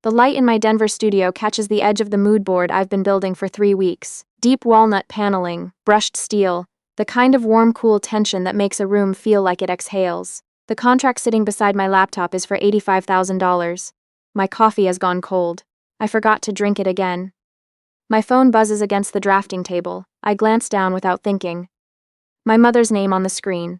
The light in my Denver studio catches the edge of the mood board I've been building for 3 weeks. Deep walnut paneling, brushed steel, the kind of warm, cool tension that makes a room feel like it exhales. The contract sitting beside my laptop is for $85,000. My coffee has gone cold. I forgot to drink it again. My phone buzzes against the drafting table. I glance down without thinking. My mother's name on the screen.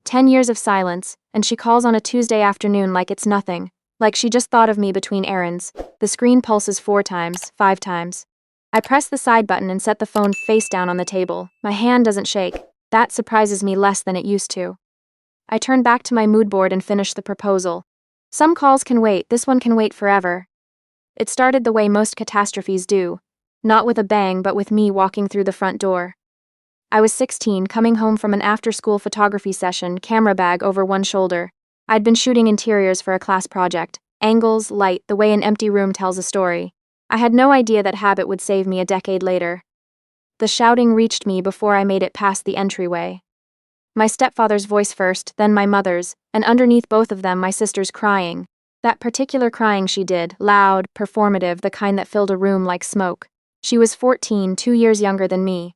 10 years of silence, and she calls on a Tuesday afternoon like it's nothing. Like she just thought of me between errands. The screen pulses 4 times, 5 times. I press the side button and set the phone face down on the table. My hand doesn't shake. That surprises me less than it used to. I turn back to my mood board and finish the proposal. Some calls can wait, this one can wait forever. It started the way most catastrophes do. Not with a bang, but with me walking through the front door. I was 16, coming home from an after-school photography session, camera bag over one shoulder. I'd been shooting interiors for a class project. Angles, light, the way an empty room tells a story. I had no idea that habit would save me a decade later. The shouting reached me before I made it past the entryway. My stepfather's voice first, then my mother's, and underneath both of them my sister's crying. That particular crying she did, loud, performative, the kind that filled a room like smoke. She was 14, 2 years younger than me.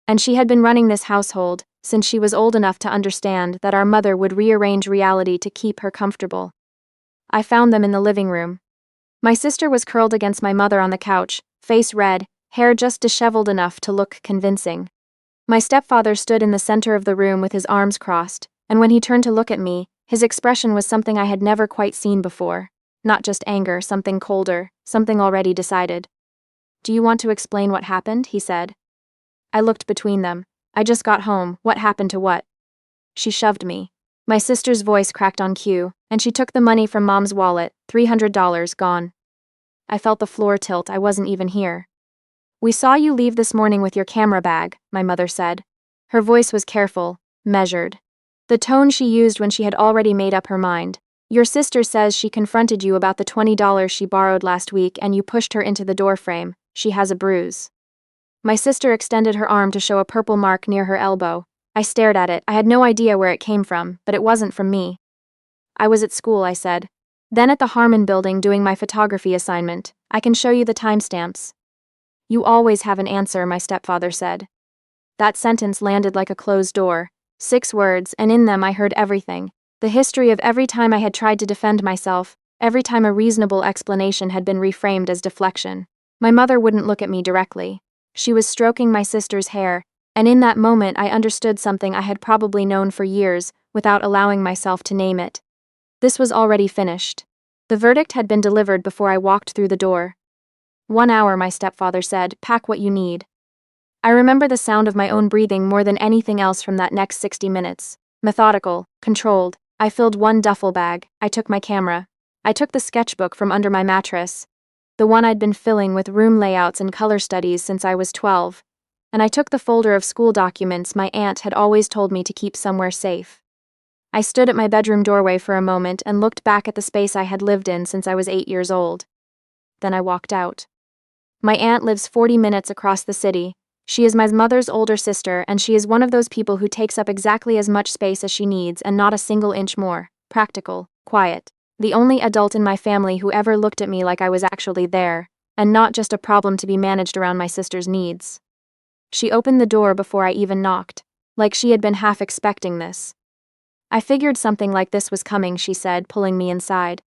And she had been running this household since she was old enough to understand that our mother would rearrange reality to keep her comfortable. I found them in the living room. My sister was curled against my mother on the couch, face red, hair just disheveled enough to look convincing. My stepfather stood in the center of the room with his arms crossed, and when he turned to look at me, his expression was something I had never quite seen before. Not just anger, something colder, something already decided. "Do you want to explain what happened?" he said. I looked between them. "I just got home, what happened to what?" She shoved me. My sister's voice cracked on cue, and she took the money from Mom's wallet, $300 gone. I felt the floor tilt, I wasn't even here. "We saw you leave this morning with your camera bag," my mother said. Her voice was careful, measured. The tone she used when she had already made up her mind. "Your sister says she confronted you about the $20 she borrowed last week and you pushed her into the doorframe. She has a bruise." My sister extended her arm to show a purple mark near her elbow. I stared at it. I had no idea where it came from, but it wasn't from me. "I was at school," I said. "Then at the Harmon building doing my photography assignment. I can show you the timestamps." "You always have an answer," my stepfather said. That sentence landed like a closed door. 6 words, and in them I heard everything. The history of every time I had tried to defend myself, every time a reasonable explanation had been reframed as deflection. My mother wouldn't look at me directly. She was stroking my sister's hair, and in that moment I understood something I had probably known for years, without allowing myself to name it. This was already finished. The verdict had been delivered before I walked through the door. "1 hour," my stepfather said, "pack what you need." I remember the sound of my own breathing more than anything else from that next 60 minutes. Methodical, controlled. I filled one duffel bag. I took my camera. I took the sketchbook from under my mattress, the one I'd been filling with room layouts and color studies since I was 12. And I took the folder of school documents my aunt had always told me to keep somewhere safe. I stood at my bedroom doorway for a moment and looked back at the space I had lived in since I was 8 years old. Then I walked out. My aunt lives 40 minutes across the city. She is my mother's older sister, and she is one of those people who takes up exactly as much space as she needs and not a single inch more. Practical, quiet. The only adult in my family who ever looked at me like I was actually there, and not just a problem to be managed around my sister's needs. She opened the door before I even knocked, like she had been half expecting this. "I figured something like this was coming," she said, pulling me inside.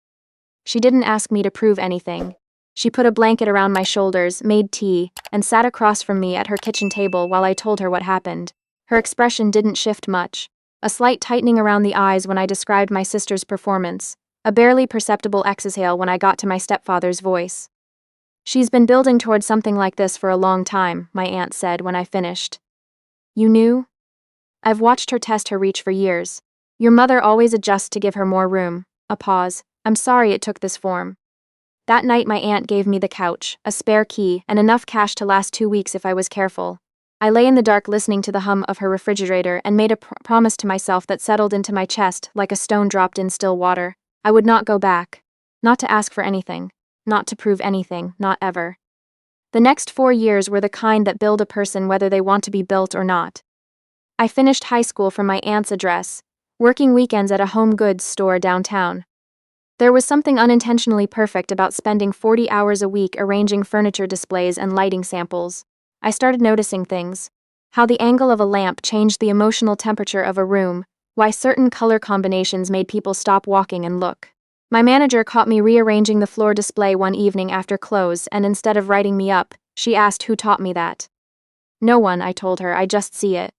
She didn't ask me to prove anything. She put a blanket around my shoulders, made tea, and sat across from me at her kitchen table while I told her what happened. Her expression didn't shift much. A slight tightening around the eyes when I described my sister's performance. A barely perceptible exhale when I got to my stepfather's voice. "She's been building towards something like this for a long time," my aunt said when I finished. "You knew?" "I've watched her test her reach for years. Your mother always adjusts to give her more room." A pause. "I'm sorry it took this form." That night my aunt gave me the couch, a spare key, and enough cash to last 2 weeks if I was careful. I lay in the dark listening to the hum of her refrigerator and made a promise to myself that settled into my chest like a stone dropped in still water. I would not go back. Not to ask for anything. Not to prove anything, not ever. The next 4 years were the kind that build a person whether they want to be built or not. I finished high school from my aunt's address, working weekends at a home goods store downtown. There was something unintentionally perfect about spending 40 hours a week arranging furniture displays and lighting samples. I started noticing things. How the angle of a lamp changed the emotional temperature of a room, why certain color combinations made people stop walking and look. My manager caught me rearranging the floor display one evening after close, and instead of writing me up, she asked who taught me that. No one, I told her, I just see it.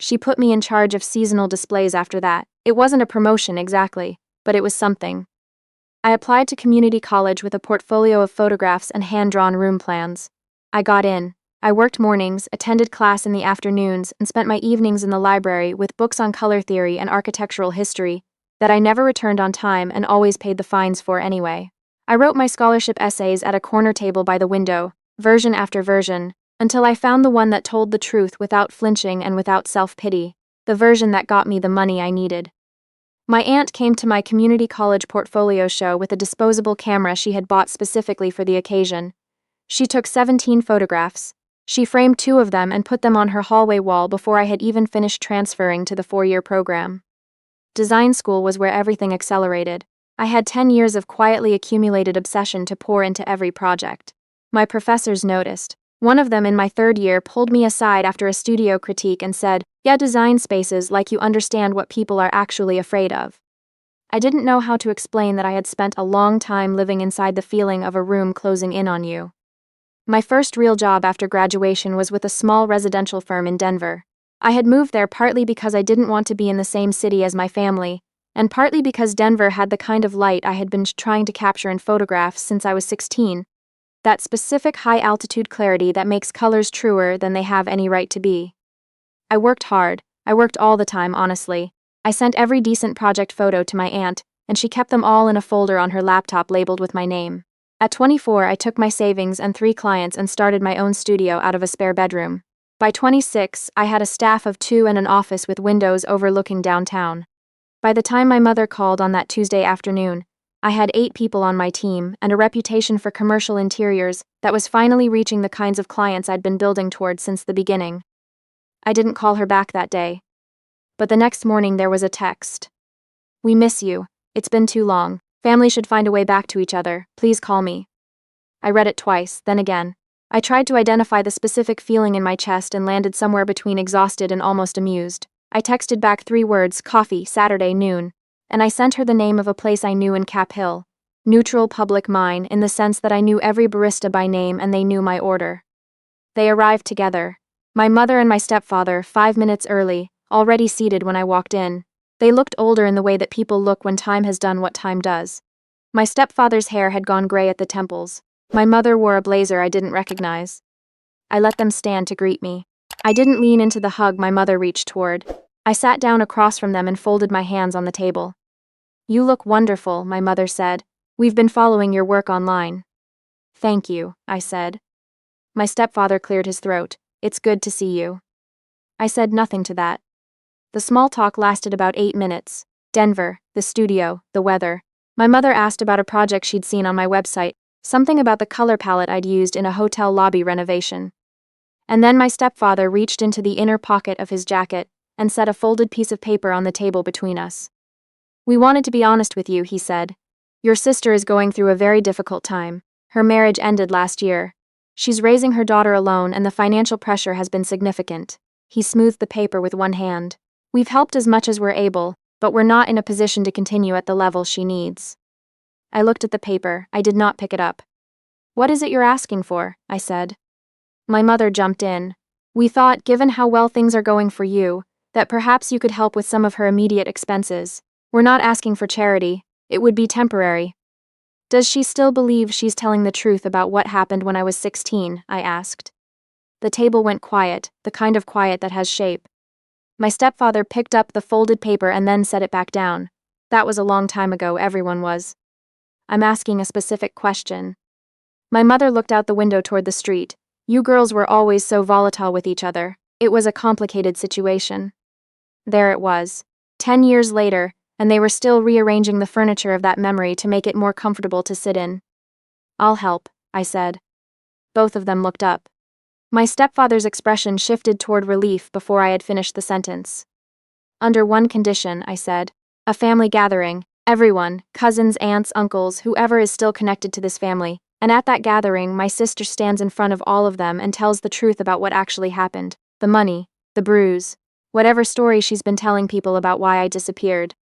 She put me in charge of seasonal displays after that. It wasn't a promotion exactly, but it was something. I applied to community college with a portfolio of photographs and hand-drawn room plans. I got in. I worked mornings, attended class in the afternoons, and spent my evenings in the library with books on color theory and architectural history that I never returned on time and always paid the fines for anyway. I wrote my scholarship essays at a corner table by the window, version after version, until I found the one that told the truth without flinching and without self-pity, the version that got me the money I needed. My aunt came to my community college portfolio show with a disposable camera she had bought specifically for the occasion. She took 17 photographs. She framed 2 of them and put them on her hallway wall before I had even finished transferring to the 4-year program. Design school was where everything accelerated. I had 10 years of quietly accumulated obsession to pour into every project. My professors noticed. One of them in my 3rd year pulled me aside after a studio critique and said, "Yeah, design spaces like you understand what people are actually afraid of." I didn't know how to explain that I had spent a long time living inside the feeling of a room closing in on you. My first real job after graduation was with a small residential firm in Denver. I had moved there partly because I didn't want to be in the same city as my family, and partly because Denver had the kind of light I had been trying to capture in photographs since I was 16. That specific high-altitude clarity that makes colors truer than they have any right to be. I worked hard. I worked all the time, honestly. I sent every decent project photo to my aunt, and she kept them all in a folder on her laptop labeled with my name. At 24, I took my savings and 3 clients and started my own studio out of a spare bedroom. By 26, I had a staff of 2 and an office with windows overlooking downtown. By the time my mother called on that Tuesday afternoon, I had 8 people on my team and a reputation for commercial interiors that was finally reaching the kinds of clients I'd been building toward since the beginning. I didn't call her back that day. But the next morning there was a text. "We miss you. It's been too long. Family should find a way back to each other. Please call me." I read it twice, then again. I tried to identify the specific feeling in my chest and landed somewhere between exhausted and almost amused. I texted back 3 words, "Coffee, Saturday, noon." And I sent her the name of a place I knew in Cap Hill. Neutral public mine, in the sense that I knew every barista by name and they knew my order. They arrived together. My mother and my stepfather, 5 minutes early, already seated when I walked in. They looked older in the way that people look when time has done what time does. My stepfather's hair had gone gray at the temples. My mother wore a blazer I didn't recognize. I let them stand to greet me. I didn't lean into the hug my mother reached toward. I sat down across from them and folded my hands on the table. "You look wonderful," my mother said. "We've been following your work online." "Thank you," I said. My stepfather cleared his throat. "It's good to see you." I said nothing to that. The small talk lasted about 8 minutes. Denver, the studio, the weather. My mother asked about a project she'd seen on my website, something about the color palette I'd used in a hotel lobby renovation. And then my stepfather reached into the inner pocket of his jacket and set a folded piece of paper on the table between us. "We wanted to be honest with you," he said. "Your sister is going through a very difficult time. Her marriage ended last year. She's raising her daughter alone and the financial pressure has been significant." He smoothed the paper with one hand. "We've helped as much as we're able, but we're not in a position to continue at the level she needs." I looked at the paper. I did not pick it up. "What is it you're asking for?" I said. My mother jumped in. "We thought, given how well things are going for you, that perhaps you could help with some of her immediate expenses. We're not asking for charity. It would be temporary." "Does she still believe she's telling the truth about what happened when I was 16? I asked. The table went quiet, the kind of quiet that has shape. My stepfather picked up the folded paper and then set it back down. That was a long time ago, everyone was. "I'm asking a specific question." My mother looked out the window toward the street. "You girls were always so volatile with each other. It was a complicated situation." There it was. 10 years later, and they were still rearranging the furniture of that memory to make it more comfortable to sit in. "I'll help," I said. Both of them looked up. My stepfather's expression shifted toward relief before I had finished the sentence. "Under one condition," I said. "A family gathering. Everyone, cousins, aunts, uncles, whoever is still connected to this family. And at that gathering, my sister stands in front of all of them and tells the truth about what actually happened. The money, the bruise, whatever story she's been telling people about why I disappeared.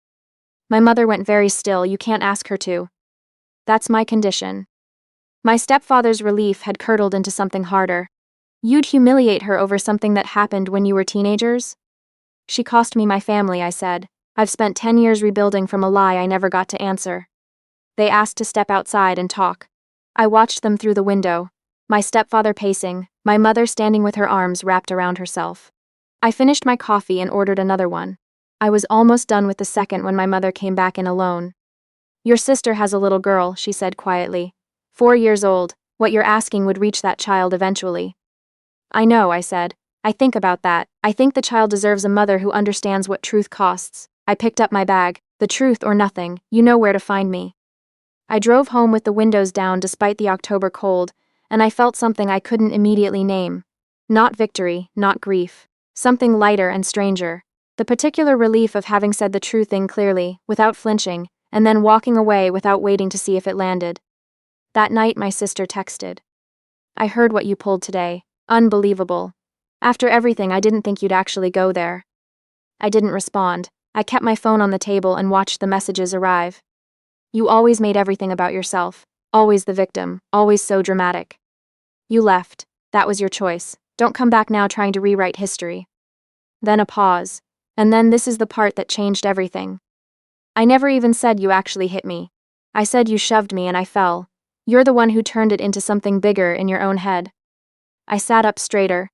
My mother went very still. You can't ask her to. That's my condition. My stepfather's relief had curdled into something harder. You'd humiliate her over something that happened when you were teenagers? She cost me my family, I said. I've spent 10 years rebuilding from a lie I never got to answer. They asked to step outside and talk. I watched them through the window, my stepfather pacing, my mother standing with her arms wrapped around herself. I finished my coffee and ordered another one. I was almost done with the second when my mother came back in alone. Your sister has a little girl, she said quietly. 4 years old. What you're asking would reach that child eventually. I know, I said. I think about that. I think the child deserves a mother who understands what truth costs. I picked up my bag. The truth or nothing. You know where to find me. I drove home with the windows down despite the October cold, and I felt something I couldn't immediately name. Not victory, not grief. Something lighter and stranger. The particular relief of having said the true thing clearly, without flinching, and then walking away without waiting to see if it landed. That night my sister texted. I heard what you pulled today. Unbelievable. After everything, I didn't think you'd actually go there. I didn't respond. I kept my phone on the table and watched the messages arrive. You always made everything about yourself. Always the victim. Always so dramatic. You left. That was your choice. Don't come back now trying to rewrite history. Then a pause. And then this is the part that changed everything. I never even said you actually hit me. I said you shoved me and I fell. You're the one who turned it into something bigger in your own head. I sat up straighter.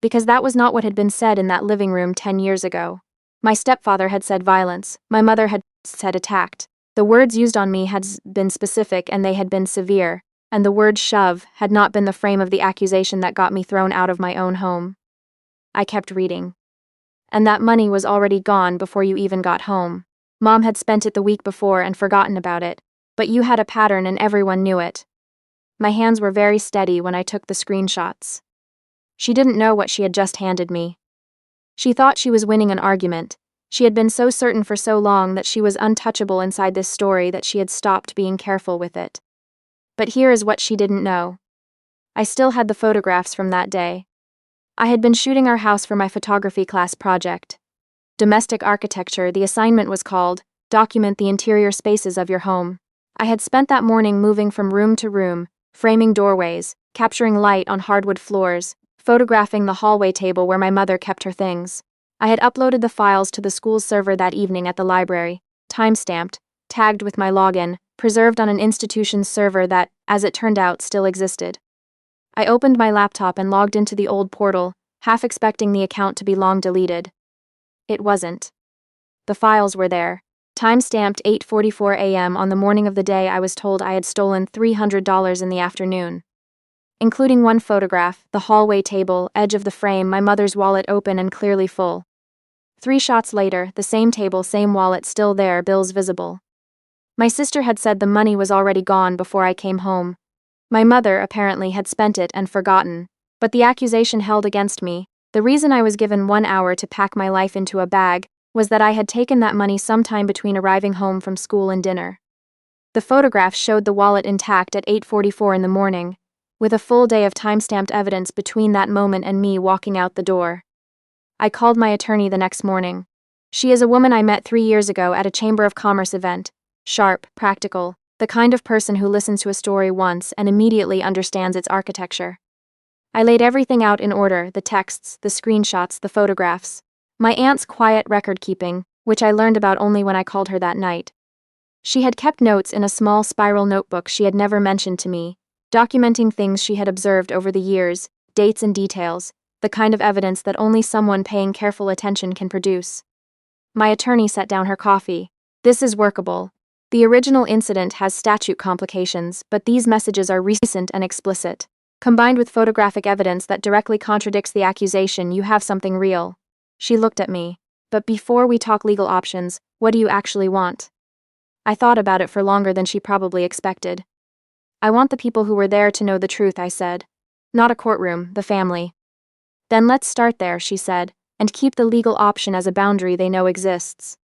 Because that was not what had been said in that living room 10 years ago. My stepfather had said violence. My mother had said attacked. The words used on me had been specific and they had been severe. And the word shove had not been the frame of the accusation that got me thrown out of my own home. I kept reading. And that money was already gone before you even got home. Mom had spent it the week before and forgotten about it. But you had a pattern and everyone knew it. My hands were very steady when I took the screenshots. She didn't know what she had just handed me. She thought she was winning an argument. She had been so certain for so long that she was untouchable inside this story that she had stopped being careful with it. But here is what she didn't know. I still had the photographs from that day. I had been shooting our house for my photography class project. Domestic architecture, the assignment was called, document the interior spaces of your home. I had spent that morning moving from room to room, framing doorways, capturing light on hardwood floors, photographing the hallway table where my mother kept her things. I had uploaded the files to the school's server that evening at the library, time-stamped, tagged with my login, preserved on an institution's server that, as it turned out, still existed. I opened my laptop and logged into the old portal, half expecting the account to be long deleted. It wasn't. The files were there. Time-stamped 8:44 a.m. on the morning of the day I was told I had stolen $300 in the afternoon. Including one photograph, the hallway table, edge of the frame, my mother's wallet open and clearly full. 3 shots later, the same table, same wallet still there, bills visible. My sister had said the money was already gone before I came home. My mother, apparently, had spent it and forgotten. But the accusation held against me, the reason I was given 1 hour to pack my life into a bag, was that I had taken that money sometime between arriving home from school and dinner. The photograph showed the wallet intact at 8:44 in the morning, with a full day of time-stamped evidence between that moment and me walking out the door. I called my attorney the next morning. She is a woman I met 3 years ago at a Chamber of Commerce event. Sharp, practical, the kind of person who listens to a story once and immediately understands its architecture. I laid everything out in order, the texts, the screenshots, the photographs. My aunt's quiet record-keeping, which I learned about only when I called her that night. She had kept notes in a small spiral notebook she had never mentioned to me, documenting things she had observed over the years, dates and details, the kind of evidence that only someone paying careful attention can produce. My attorney set down her coffee. This is workable. The original incident has statute complications, but these messages are recent and explicit. Combined with photographic evidence that directly contradicts the accusation, you have something real. She looked at me. But before we talk legal options, what do you actually want? I thought about it for longer than she probably expected. I want the people who were there to know the truth, I said. Not a courtroom, the family. Then let's start there, she said, and keep the legal option as a boundary they know exists.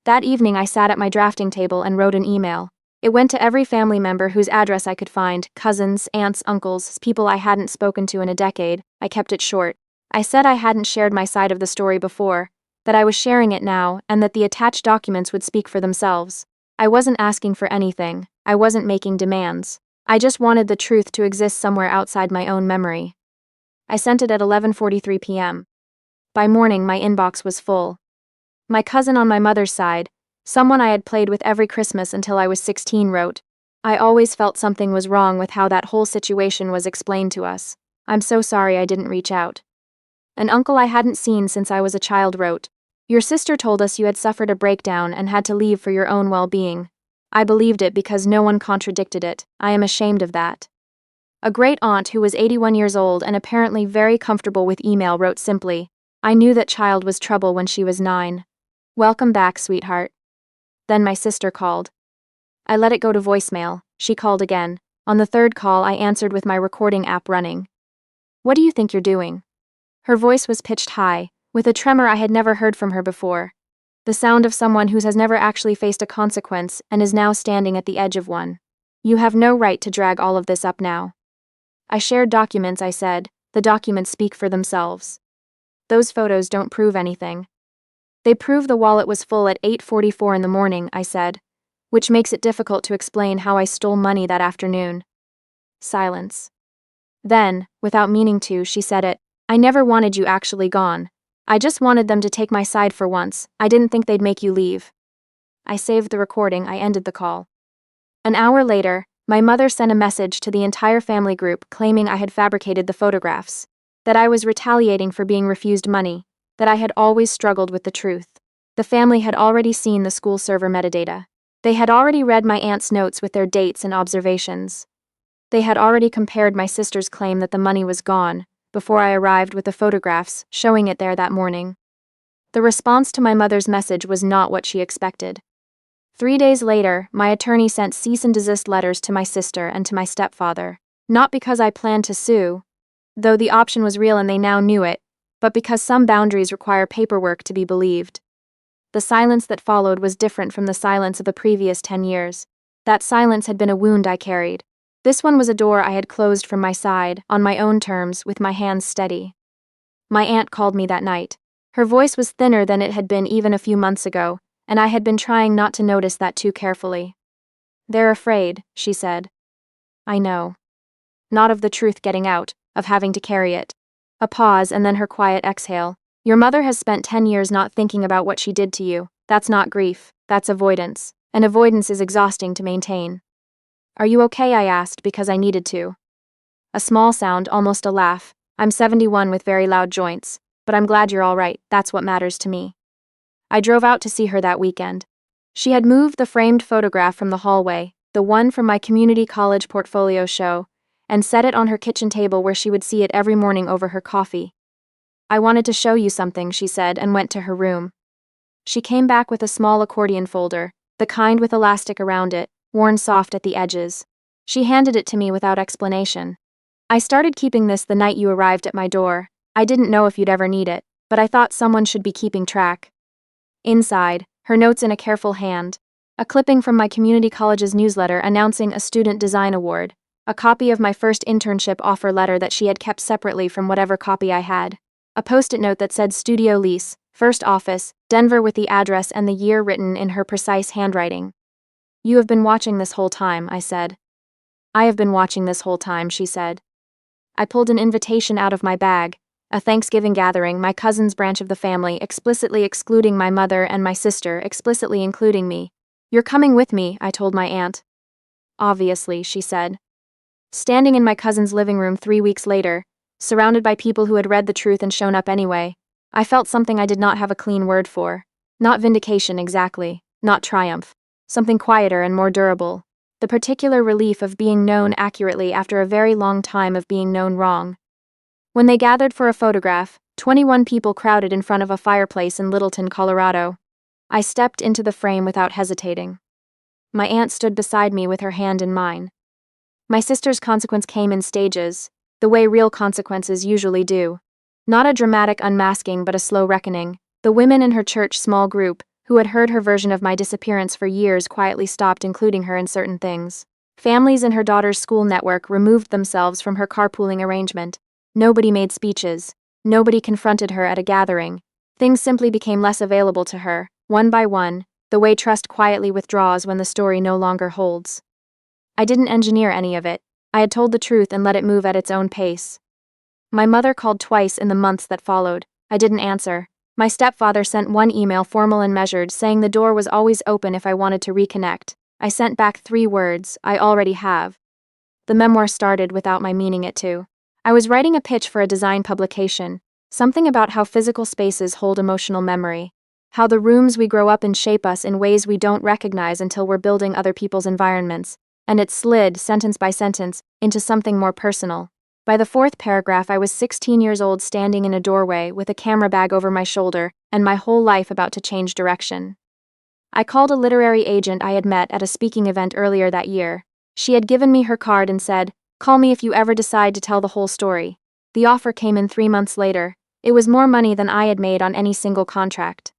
That evening I sat at my drafting table and wrote an email. It went to every family member whose address I could find, cousins, aunts, uncles, people I hadn't spoken to in a decade. I kept it short. I said I hadn't shared my side of the story before, that I was sharing it now, and that the attached documents would speak for themselves. I wasn't asking for anything. I wasn't making demands. I just wanted the truth to exist somewhere outside my own memory. I sent it at 11:43 p.m. By morning, my inbox was full. My cousin on my mother's side, someone I had played with every Christmas until I was 16, wrote, "I always felt something was wrong with how that whole situation was explained to us. I'm so sorry I didn't reach out." An uncle I hadn't seen since I was a child wrote, "Your sister told us you had suffered a breakdown and had to leave for your own well-being. I believed it because no one contradicted it. I am ashamed of that." A great aunt who was 81 years old and apparently very comfortable with email wrote simply, "I knew that child was trouble when she was 9. Welcome back, sweetheart." Then my sister called. I let it go to voicemail. She called again. On the third call, I answered with my recording app running. "What do you think you're doing?" Her voice was pitched high, with a tremor I had never heard from her before. The sound of someone who has never actually faced a consequence and is now standing at the edge of one. "You have no right to drag all of this up now." "I shared documents," I said. "The documents speak for themselves." "Those photos don't prove anything." "They prove the wallet was full at 8:44 in the morning," I said, "which makes it difficult to explain how I stole money that afternoon." Silence. Then, without meaning to, she said it, "I never wanted you actually gone. I just wanted them to take my side for once. I didn't think they'd make you leave." I saved the recording. I ended the call. An hour later, my mother sent a message to the entire family group claiming I had fabricated the photographs, that I was retaliating for being refused money, that I had always struggled with the truth. The family had already seen the school server metadata. They had already read my aunt's notes with their dates and observations. They had already compared my sister's claim that the money was gone, before I arrived with the photographs showing it there that morning. The response to my mother's message was not what she expected. 3 days later, my attorney sent cease and desist letters to my sister and to my stepfather, not because I planned to sue, though the option was real and they now knew it, but because some boundaries require paperwork to be believed. The silence that followed was different from the silence of the previous 10 years. That silence had been a wound I carried. This one was a door I had closed from my side, on my own terms, with my hands steady. My aunt called me that night. Her voice was thinner than it had been even a few months ago, and I had been trying not to notice that too carefully. "They're afraid," she said. "I know. Not of the truth getting out, of having to carry it." A pause and then her quiet exhale. "Your mother has spent 10 years not thinking about what she did to you. That's not grief, that's avoidance. And avoidance is exhausting to maintain." "Are you okay?" I asked because I needed to. A small sound, almost a laugh. "I'm 71 with very loud joints, but I'm glad you're all right. That's what matters to me." I drove out to see her that weekend. She had moved the framed photograph from the hallway, the one from my community college portfolio show, and set it on her kitchen table where she would see it every morning over her coffee. "I wanted to show you something," she said, and went to her room. She came back with a small accordion folder, the kind with elastic around it, worn soft at the edges. She handed it to me without explanation. "I started keeping this the night you arrived at my door. I didn't know if you'd ever need it, but I thought someone should be keeping track." Inside, her notes in a careful hand, a clipping from my community college's newsletter announcing a student design award, a copy of my first internship offer letter that she had kept separately from whatever copy I had, a post-it note that said studio lease, first office, Denver, with the address and the year written in her precise handwriting. "You have been watching this whole time," I said. "I have been watching this whole time," she said. I pulled an invitation out of my bag, a Thanksgiving gathering, my cousin's branch of the family, explicitly excluding my mother, and my sister, explicitly including me. "You're coming with me," I told my aunt. "Obviously," she said. Standing in my cousin's living room 3 weeks later, surrounded by people who had read the truth and shown up anyway, I felt something I did not have a clean word for. Not vindication exactly, not triumph. Something quieter and more durable. The particular relief of being known accurately after a very long time of being known wrong. When they gathered for a photograph, 21 people crowded in front of a fireplace in Littleton, Colorado. I stepped into the frame without hesitating. My aunt stood beside me with her hand in mine. My sister's consequence came in stages, the way real consequences usually do. Not a dramatic unmasking but a slow reckoning. The women in her church small group, who had heard her version of my disappearance for years, quietly stopped including her in certain things. Families in her daughter's school network removed themselves from her carpooling arrangement. Nobody made speeches. Nobody confronted her at a gathering. Things simply became less available to her, one by one, the way trust quietly withdraws when the story no longer holds. I didn't engineer any of it. I had told the truth and let it move at its own pace. My mother called twice in the months that followed. I didn't answer. My stepfather sent one email, formal and measured, saying the door was always open if I wanted to reconnect. I sent back 3 words: I already have. The memoir started without my meaning it to. I was writing a pitch for a design publication, something about how physical spaces hold emotional memory, how the rooms we grow up in shape us in ways we don't recognize until we're building other people's environments, and it slid, sentence by sentence, into something more personal. By the 4th paragraph, I was 16 years old, standing in a doorway with a camera bag over my shoulder and my whole life about to change direction. I called a literary agent I had met at a speaking event earlier that year. She had given me her card and said, "Call me if you ever decide to tell the whole story." The offer came in 3 months later. It was more money than I had made on any single contract.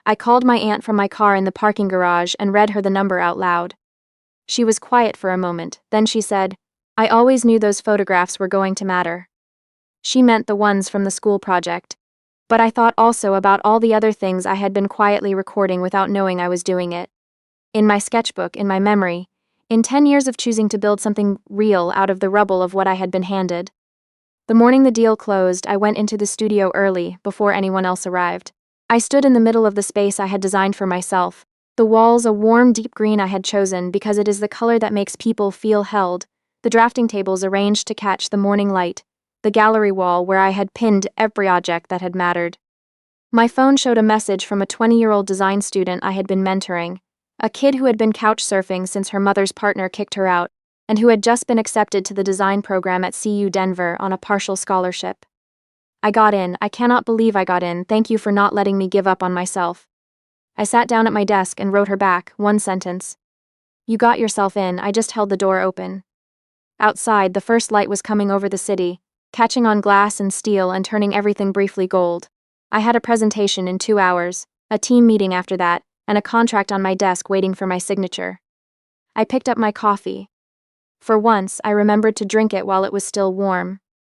I called my aunt from my car in the parking garage and read her the number out loud. She was quiet for a moment, then she said, "I always knew those photographs were going to matter." She meant the ones from the school project. But I thought also about all the other things I had been quietly recording without knowing I was doing it. In my sketchbook, in my memory, in 10 years of choosing to build something real out of the rubble of what I had been handed. The morning the deal closed, I went into the studio early, before anyone else arrived. I stood in the middle of the space I had designed for myself. The walls a warm, deep green I had chosen because it is the color that makes people feel held. The drafting tables arranged to catch the morning light. The gallery wall where I had pinned every object that had mattered. My phone showed a message from a 20-year-old design student I had been mentoring, a kid who had been couch surfing since her mother's partner kicked her out, and who had just been accepted to the design program at CU Denver on a partial scholarship. "I got in. I cannot believe I got in. Thank you for not letting me give up on myself." I sat down at my desk and wrote her back, one sentence. "You got yourself in, I just held the door open." Outside, the first light was coming over the city, catching on glass and steel and turning everything briefly gold. I had a presentation in 2 hours, a team meeting after that, and a contract on my desk waiting for my signature. I picked up my coffee. For once, I remembered to drink it while it was still warm.